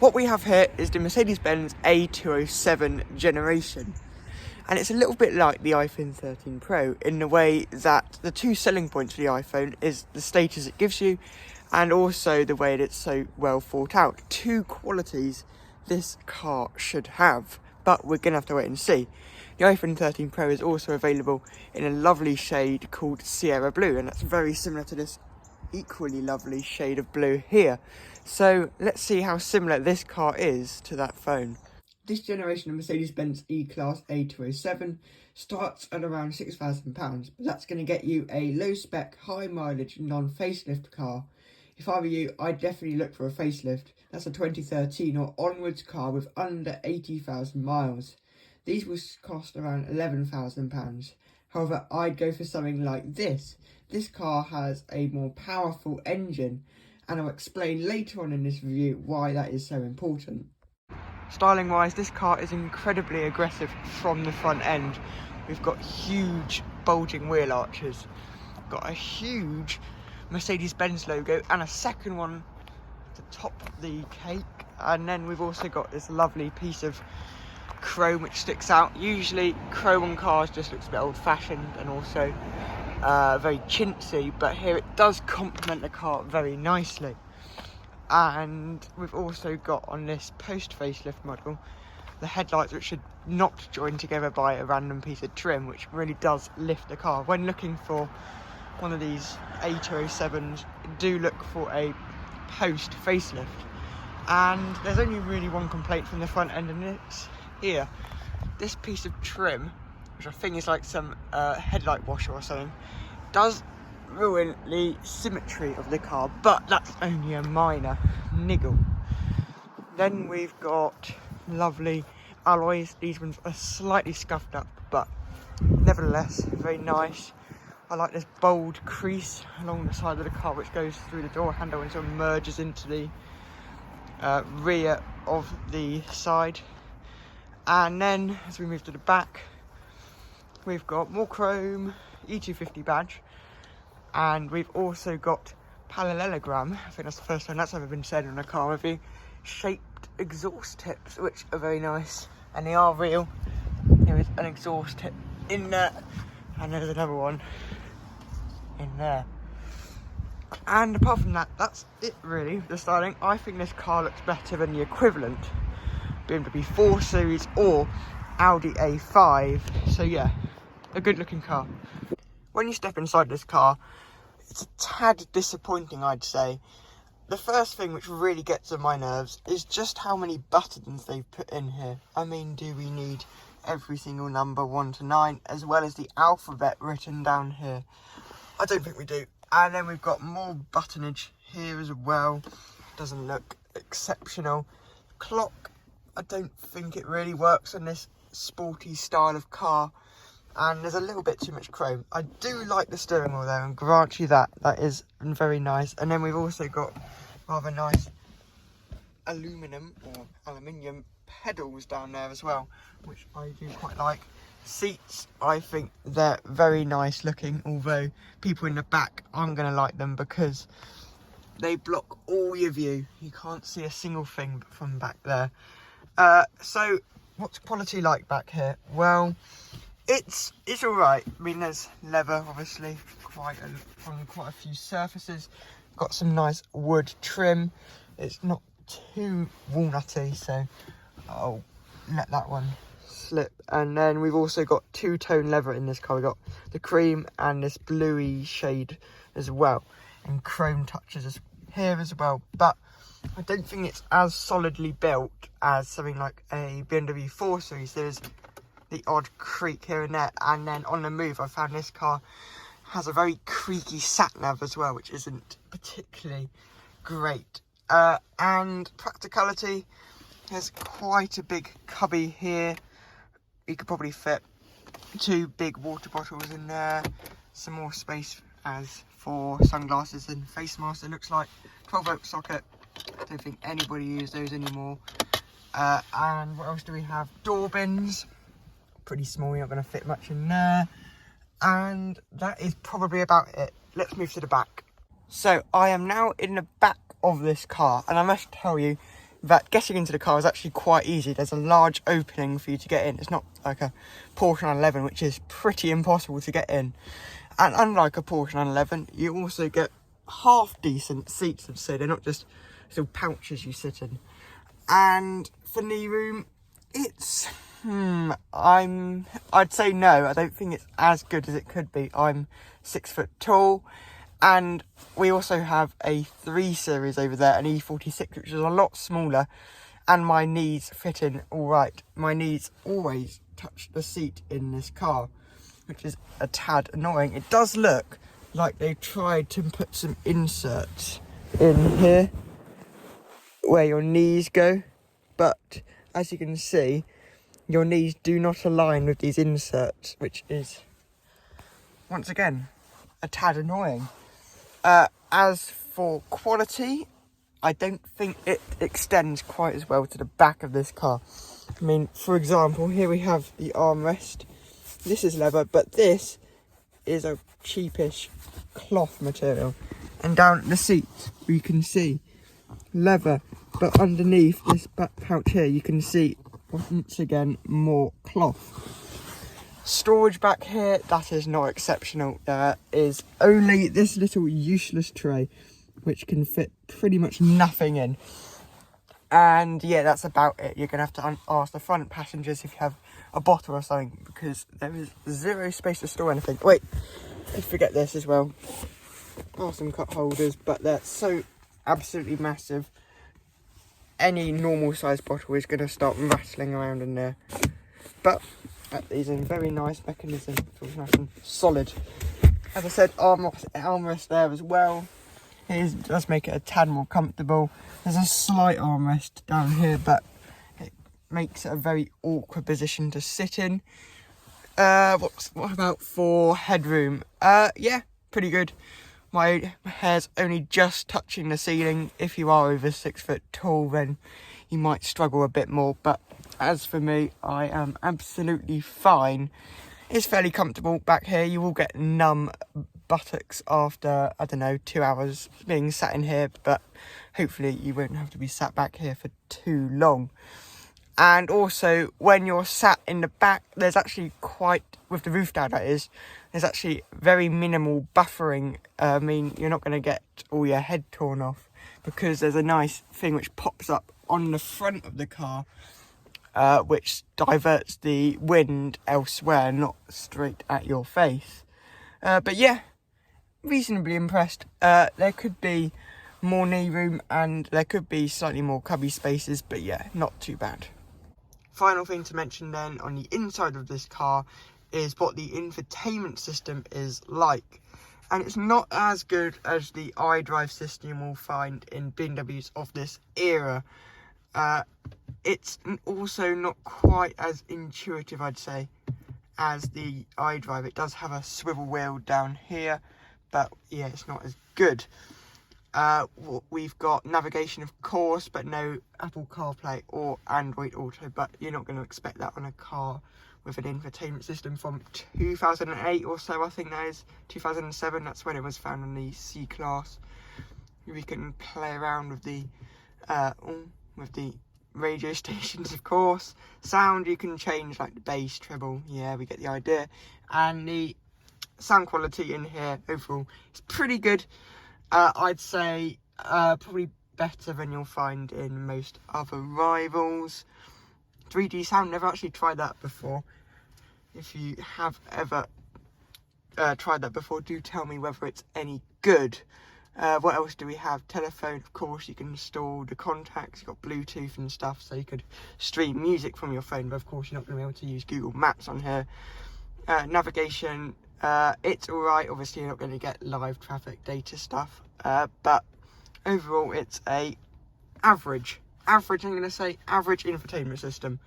What we have here is the Mercedes-Benz A207 generation. And it's a little bit like the iPhone 13 Pro in the way that the two selling points for the iPhone is the status it gives you and also the way that it's so well thought out. Two qualities this car should have, but we're going to have to wait and see. The iPhone 13 Pro is also available in a lovely shade called Sierra Blue, and that's very similar to this equally lovely shade of blue here. So let's see how similar this car is to that phone. This generation of Mercedes-Benz E-Class A207 starts at around £6,000, but that's going to get you a low-spec, high-mileage, non-facelift car. If I were you, I'd definitely look for a facelift. That's a 2013 or onwards car with under 80,000 miles. These will cost around £11,000. However, I'd go for something like this. This car has a more powerful engine, and I'll explain later on in this review why that is so important. Styling wise, this car is incredibly aggressive from the front end. We've got huge bulging wheel arches, got a huge Mercedes-Benz logo and a second one to top the cake, and then we've also got this lovely piece of chrome which sticks out. Usually chrome on cars just looks a bit old-fashioned and also very chintzy, but here it does complement the car very nicely. And we've also got on this post-facelift model the headlights, which are not joined together by a random piece of trim, which really does lift the car. When looking for one of these A207s, do look for a post-facelift. And there's only really one complaint from the front end, and it's here. This piece of trim, which I think is like some headlight washer or something, does ruin the symmetry of the car, but that's only a minor niggle. Then we've got lovely alloys. These ones are slightly scuffed up, but nevertheless very nice. I like this bold crease along the side of the car which goes through the door handle and sort of merges into the rear of the side. And then as we move to the back, we've got more chrome, E250 badge, and we've also got parallelogram, I think that's the first time that's ever been said in a car review, shaped exhaust tips, which are very nice, and they are real. There is an exhaust tip in there, and there's another one in there. And apart from that, that's it really, the styling. I think this car looks better than the equivalent BMW 4 Series or Audi A5, so yeah, a good looking car. When you step inside this car, it's a tad disappointing, I'd say. The first thing which really gets on my nerves is just how many buttons they've put in here. I mean, do we need every single number 1 to 9 as well as the alphabet written down here? I don't think we do. And then we've got more buttonage here as well. Doesn't look exceptional. Clock, I don't think it really works on this sporty style of car. And there's a little bit too much chrome. I do like the steering wheel though, and grant you that is very nice. And then we've also got rather nice aluminium pedals down there as well, which I do quite like. Seats, I think they're very nice looking, although people in the back aren't going to like them because they block all your view. You can't see a single thing from back there. So what's quality like back here? Well, it's all right. I mean, there's leather, obviously, on quite a few surfaces. Got some nice wood trim. It's not too walnutty, so I'll let that one slip. And then we've also got two-tone leather in this car. We've got the cream and this bluey shade as well, and chrome touches here as well. But I don't think it's as solidly built as something like a BMW 4 Series. There's the odd creak here and there, and then on the move I found this car has a very creaky sat nav as well, which isn't particularly great. And practicality, there's quite a big cubby here. You could probably fit 2 big water bottles in there, some more space as for sunglasses and face masks. It looks like 12-volt socket. I don't think anybody uses those anymore. And what else do we have? Door bins, pretty small, you're not going to fit much in there. And that is probably about it. Let's move to the back. So I am now in the back of this car, and I must tell you, that getting into the car is actually quite easy. There's a large opening for you to get in. It's not like a Porsche 911, which is pretty impossible to get in. And unlike a Porsche 911, you also get half decent seats, so they're not just little pouches you sit in. And for knee room, it's I'd say no. I don't think it's as good as it could be. I'm 6 foot tall, and we also have a 3 Series over there, an E46, which is a lot smaller, and my knees fit in all right. My knees always touch the seat in this car, which is a tad annoying. It does look like they've tried to put some inserts in here where your knees go, but as you can see, your knees do not align with these inserts, which is, once again, a tad annoying. As for quality, I don't think it extends quite as well to the back of this car. I mean, for example, here we have the armrest. This is leather, but this is a cheapish cloth material. And down at the seat, you can see leather, but underneath this back pouch here, you can see once again more cloth. Storage back here, that is not exceptional. There is only this little useless tray which can fit pretty much nothing in, and yeah, that's about it. You're gonna have to ask the front passengers if you have a bottle or something, because there is zero space to store anything. Wait, let's forget this as well. Are some cup holders, but they're so absolutely massive, any normal sized bottle is going to start rattling around in there. But that is a very nice mechanism, feels nice and solid. As I said, armrest there as well. It does make it a tad more comfortable. There's a slight armrest down here, but it makes it a very awkward position to sit in. What about for headroom? Yeah, pretty good. My hair's only just touching the ceiling. If you are over 6 foot tall, then you might struggle a bit more. But as for me, I am absolutely fine. It's fairly comfortable back here. You will get numb buttocks after, 2 hours being sat in here. But hopefully you won't have to be sat back here for too long. And also, when you're sat in the back, there's actually with the roof down that is, there's actually very minimal buffering. I mean, you're not going to get all your head torn off, because there's a nice thing which pops up on the front of the car, which diverts the wind elsewhere, not straight at your face. But yeah, reasonably impressed. There could be more knee room, and there could be slightly more cubby spaces, but yeah, not too bad. Final thing to mention then on the inside of this car is what the infotainment system is like. And it's not as good as the iDrive system you'll find in BMWs of this era. It's also not quite as intuitive, I'd say, as the iDrive. It does have a swivel wheel down here, but yeah, it's not as good. We've got navigation, of course, but no Apple CarPlay or Android Auto, but you're not going to expect that on a car with an infotainment system from 2008 or so. I think that is 2007. That's when it was found in the C-Class. We can play around with the radio stations, of course. Sound, you can change like the bass, treble. Yeah, we get the idea. And the sound quality in here overall is pretty good. I'd say probably better than you'll find in most other rivals. 3D sound, never actually tried that before. If you have ever tried that before, do tell me whether it's any good. What else do we have? Telephone, of course, you can install the contacts. You've got Bluetooth and stuff, so you could stream music from your phone, but of course you're not going to be able to use Google Maps on here. Navigation, it's alright. Obviously you're not going to get live traffic data stuff, but overall it's a average infotainment system.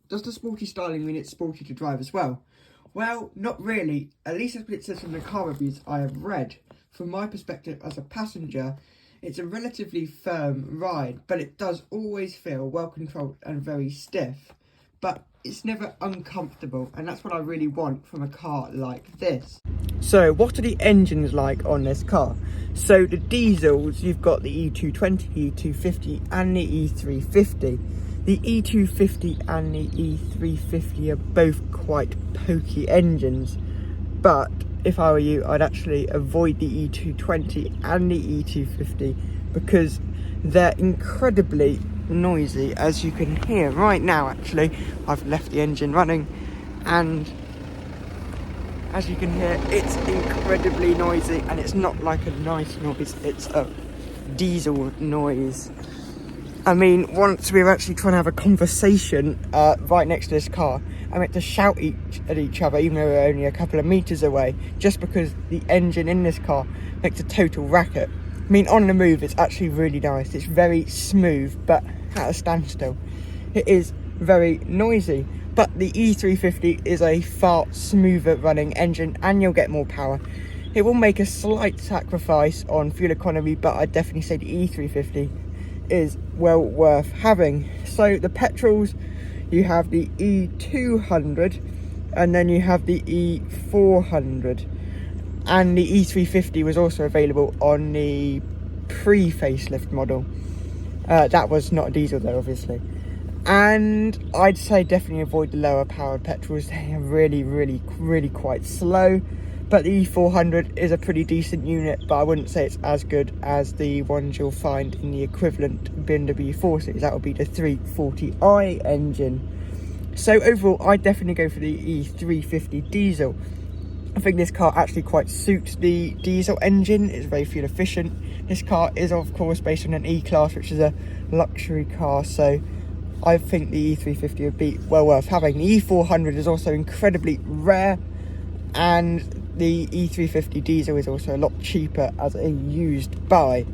Does the sporty styling mean it's sporty to drive as well? Well, not really. At least that's what it says from the car reviews I have read. From my perspective as a passenger, it's a relatively firm ride, but it does always feel well controlled and very stiff. But it's never uncomfortable, and that's what I really want from a car like this. So what are the engines like on this car? So the diesels, you've got the E220, E250 and the E350. The E250 and the E350 are both quite pokey engines, but if I were you, I'd actually avoid the E220 and the E250 because they're incredibly noisy, as you can hear right now. Actually, I've left the engine running, and as you can hear, it's incredibly noisy, and it's not like a nice noise, it's a diesel noise. I mean, once we were actually trying to have a conversation right next to this car, and we had to shout at each other even though we were only a couple of meters away, just because the engine in this car makes a total racket. I mean, on the move, it's actually really nice. It's very smooth, but at a standstill, it is very noisy. But the E350 is a far smoother running engine, and you'll get more power. It will make a slight sacrifice on fuel economy, but I'd definitely say the E350 is well worth having. So the petrols, you have the E200, and then you have the E400. And the E350 was also available on the pre-facelift model. That was not a diesel though, obviously. And I'd say definitely avoid the lower powered petrols. They are really quite slow. But the E400 is a pretty decent unit, but I wouldn't say it's as good as the ones you'll find in the equivalent BMW 4 Series. That would be the 340i engine. So overall, I'd definitely go for the E350 diesel. I think this car actually quite suits the diesel engine. It's very fuel efficient. This car is of course based on an E-Class, which is a luxury car, so I think the E350 would be well worth having. The E400 is also incredibly rare, and the E350 diesel is also a lot cheaper as a used buy.